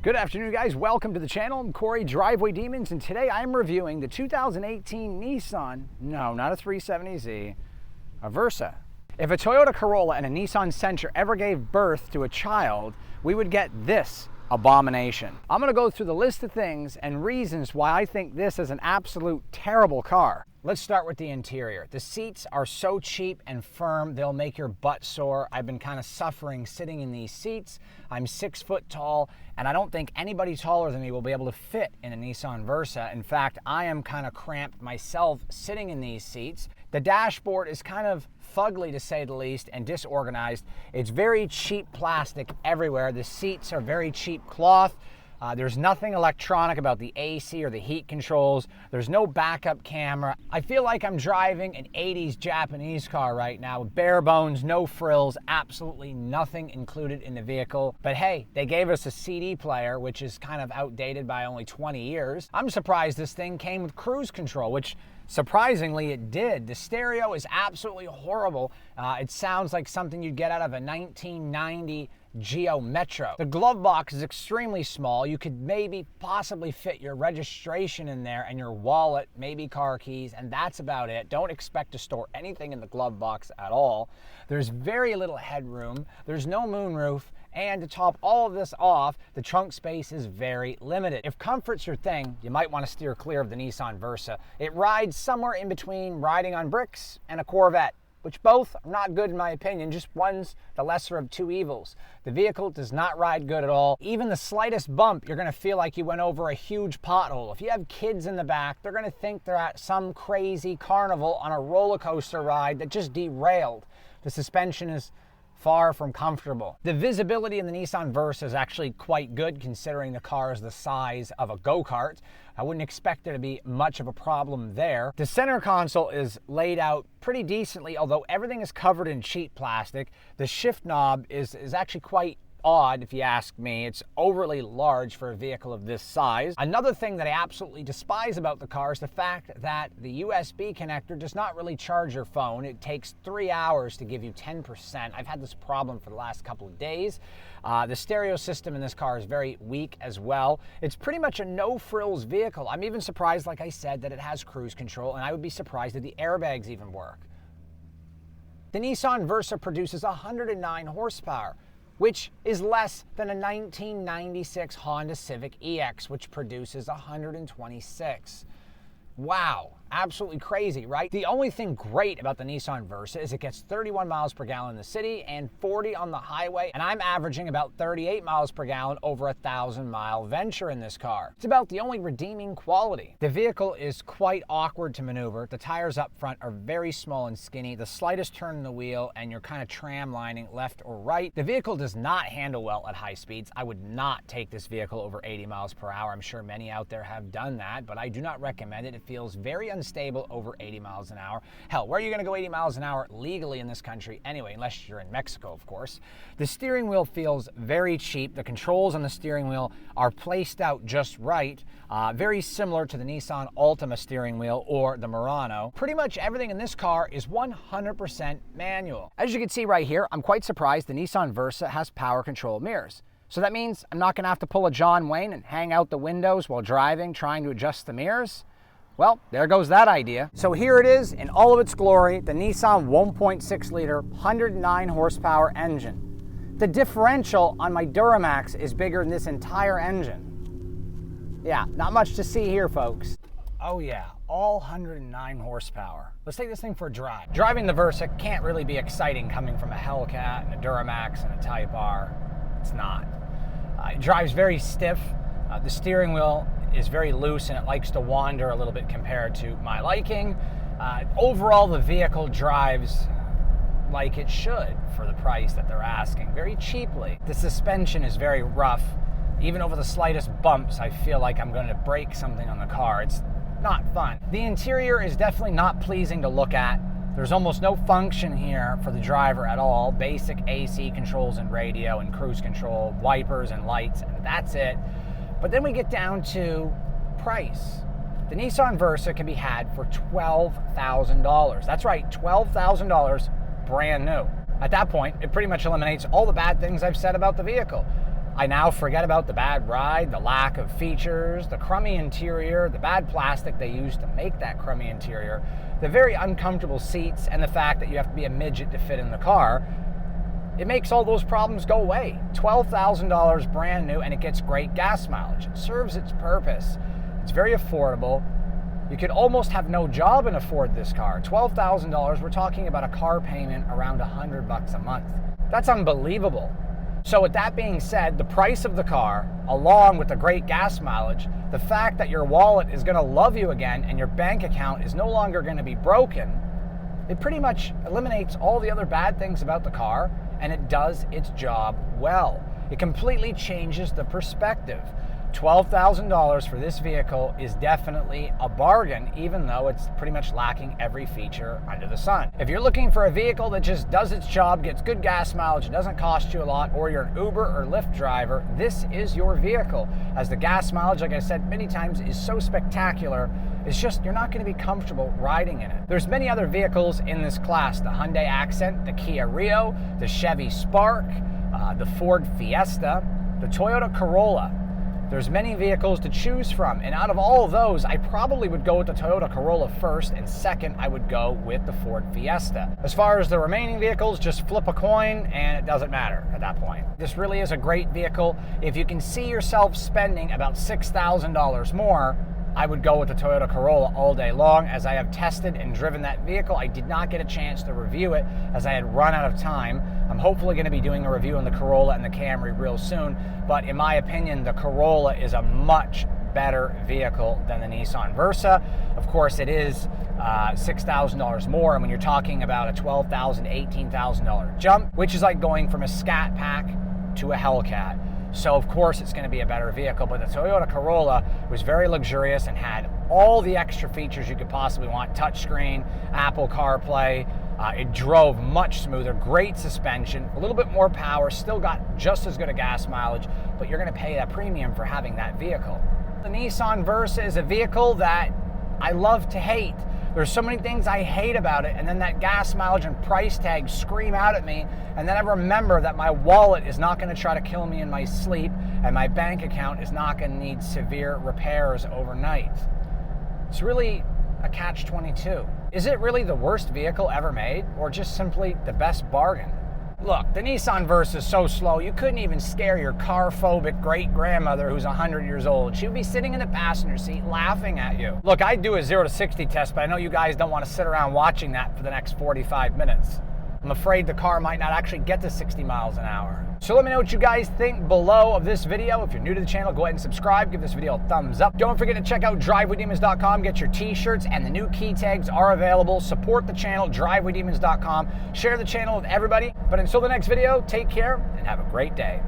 Good afternoon, guys. Welcome to the channel. I'm Corey, Driveway Demons, and today I'm reviewing the 2018 Nissan, no, not a 370Z, a Versa. If a Toyota Corolla and a Nissan Sentra ever gave birth to a child, we would get this abomination. I'm going to go through the list of things and reasons why I think this is an absolute terrible car. Let's start with the interior. The seats are so cheap and firm, they'll make your butt sore. I've been kind of suffering sitting in these seats. I'm 6 foot tall, and I don't think anybody taller than me will be able to fit in a Nissan Versa. In fact, I am kind of cramped myself sitting in these seats. The dashboard is kind of fugly, to say the least, and disorganized. It's very cheap plastic everywhere. The seats are very cheap cloth. There's nothing electronic about the AC or the heat controls. There's no backup camera. I feel like I'm driving an 80s Japanese car right now, bare bones, no frills, absolutely nothing included in the vehicle. But hey, they gave us a CD player, which is kind of outdated by only 20 years. I'm surprised this thing came with cruise control, which surprisingly it did. The stereo is absolutely horrible. It sounds like something you'd get out of a 1990 Geo Metro. The glove box is extremely small. You could maybe possibly fit your registration in there and your wallet, maybe car keys, and that's about it. Don't expect to store anything in the glove box at all. There's very little headroom. There's no moonroof. And to top all of this off, the trunk space is very limited. If comfort's your thing, you might want to steer clear of the Nissan Versa. It rides somewhere in between riding on bricks and a Corvette, which both are not good in my opinion, just one's the lesser of two evils. The vehicle does not ride good at all. Even the slightest bump, you're gonna feel like you went over a huge pothole. If you have kids in the back, they're gonna think they're at some crazy carnival on a roller coaster ride that just derailed. The suspension is far from comfortable. The visibility in the Nissan Versa is actually quite good considering the car is the size of a go-kart. I wouldn't expect there to be much of a problem there. The center console is laid out pretty decently, although everything is covered in cheap plastic. The shift knob is actually quite odd, if you ask me. It's overly large for a vehicle of this size. Another thing that I absolutely despise about the car is the fact that the USB connector does not really charge your phone. It takes 3 hours to give you 10%. I've had this problem for the last couple of days. The stereo system in this car is very weak as well. It's pretty much a no-frills vehicle. I'm even surprised, like I said, that it has cruise control, and I would be surprised that the airbags even work. The Nissan Versa produces 109 horsepower, which is less than a 1996 Honda Civic EX, which produces 126. Wow, absolutely crazy, right? The only thing great about the Nissan Versa is it gets 31 miles per gallon in the city and 40 on the highway, and I'm averaging about 38 miles per gallon over a 1,000-mile venture in this car. It's about the only redeeming quality. The vehicle is quite awkward to maneuver. The tires up front are very small and skinny. The slightest turn in the wheel and you're kind of tram lining left or right. The vehicle does not handle well at high speeds. I would not take this vehicle over 80 miles per hour. I'm sure many out there have done that, but I do not recommend it. It feels very unstable over 80 miles an hour. Hell, where are you going to go 80 miles an hour legally in this country anyway, unless you're in Mexico, of course. The steering wheel feels very cheap. The controls on the steering wheel are placed out just right, very similar to the Nissan Altima steering wheel or the Murano. Pretty much everything in this car is 100% manual. As you can see right here, I'm quite surprised the Nissan Versa has power control mirrors. So that means I'm not going to have to pull a John Wayne and hang out the windows while driving, trying to adjust the mirrors. Well, there goes that idea. So here it is in all of its glory, the Nissan 1.6 liter, 109 horsepower engine. The differential on my Duramax is bigger than this entire engine. Yeah, not much to see here, folks. Oh yeah, all 109 horsepower. Let's take this thing for a drive. Driving the Versa can't really be exciting coming from a Hellcat and a Duramax and a Type R. It's not. It drives very stiff. The steering wheel is very loose and it likes to wander a little bit compared to my liking. Overall, the vehicle drives like it should for the price that they're asking, very cheaply. The suspension is very rough. Even over the slightest bumps, I feel like I'm going to break something on the car. It's not fun. The interior is definitely not pleasing to look at. There's almost no function here for the driver at all. Basic AC controls and radio and cruise control, wipers and lights, and that's it. But then we get down to price. The Nissan Versa can be had for $12,000. That's right, $12,000 brand new. At that point, it pretty much eliminates all the bad things I've said about the vehicle. I now forget about the bad ride, the lack of features, the crummy interior, the bad plastic they used to make that crummy interior, the very uncomfortable seats, and the fact that you have to be a midget to fit in the car. It makes all those problems go away. $12,000 brand new, and it gets great gas mileage. It serves its purpose. It's very affordable. You could almost have no job and afford this car. $12,000, we're talking about a car payment around $100 a month. That's unbelievable. So with that being said, the price of the car, along with the great gas mileage, the fact that your wallet is going to love you again and your bank account is no longer going to be broken, it pretty much eliminates all the other bad things about the car, and it does its job well. It completely changes the perspective. $12,000 for this vehicle is definitely a bargain, even though it's pretty much lacking every feature under the sun. If you're looking for a vehicle that just does its job, gets good gas mileage, and doesn't cost you a lot, or you're an Uber or Lyft driver, this is your vehicle. As the gas mileage, like I said many times, is so spectacular, it's just you're not going to be comfortable riding in it. There's many other vehicles in this class: the Hyundai Accent, the Kia Rio, the Chevy Spark, the Ford Fiesta, the Toyota Corolla. There's many vehicles to choose from, and out of all of those, I probably would go with the Toyota Corolla first, and second, I would go with the Ford Fiesta. As far as the remaining vehicles, just flip a coin, and it doesn't matter at that point. This really is a great vehicle. If you can see yourself spending about $6,000 more, I would go with the Toyota Corolla all day long. As I have tested and driven that vehicle, I did not get a chance to review it as I had run out of time. I'm hopefully going to be doing a review on the Corolla and the Camry real soon, but in my opinion, the Corolla is a much better vehicle than the Nissan Versa. Of course, it is $6,000 more, and when you're talking about a $12,000, $18,000 jump, which is like going from a Scat Pack to a Hellcat. So of course it's going to be a better vehicle, but the Toyota Corolla was very luxurious and had all the extra features you could possibly want. Touchscreen, Apple CarPlay, it drove much smoother, great suspension, a little bit more power, still got just as good a gas mileage, but you're going to pay a premium for having that vehicle. The Nissan Versa is a vehicle that I love to hate. There's so many things I hate about it, and then that gas mileage and price tag scream out at me, and then I remember that my wallet is not going to try to kill me in my sleep, and my bank account is not going to need severe repairs overnight. It's really a catch-22. Is it really the worst vehicle ever made, or just simply the best bargain? Look, the Nissan Versa is so slow, you couldn't even scare your car-phobic great-grandmother who's 100 years old. She would be sitting in the passenger seat laughing at you. Look, I'd do a 0 to 60 test, but I know you guys don't want to sit around watching that for the next 45 minutes. I'm afraid the car might not actually get to 60 miles an hour. So let me know what you guys think below of this video. If you're new to the channel, go ahead and subscribe. Give this video a thumbs up. Don't forget to check out DrivewayDemons.com. Get your t-shirts, and the new key tags are available. Support the channel, DrivewayDemons.com. Share the channel with everybody. But until the next video, take care and have a great day.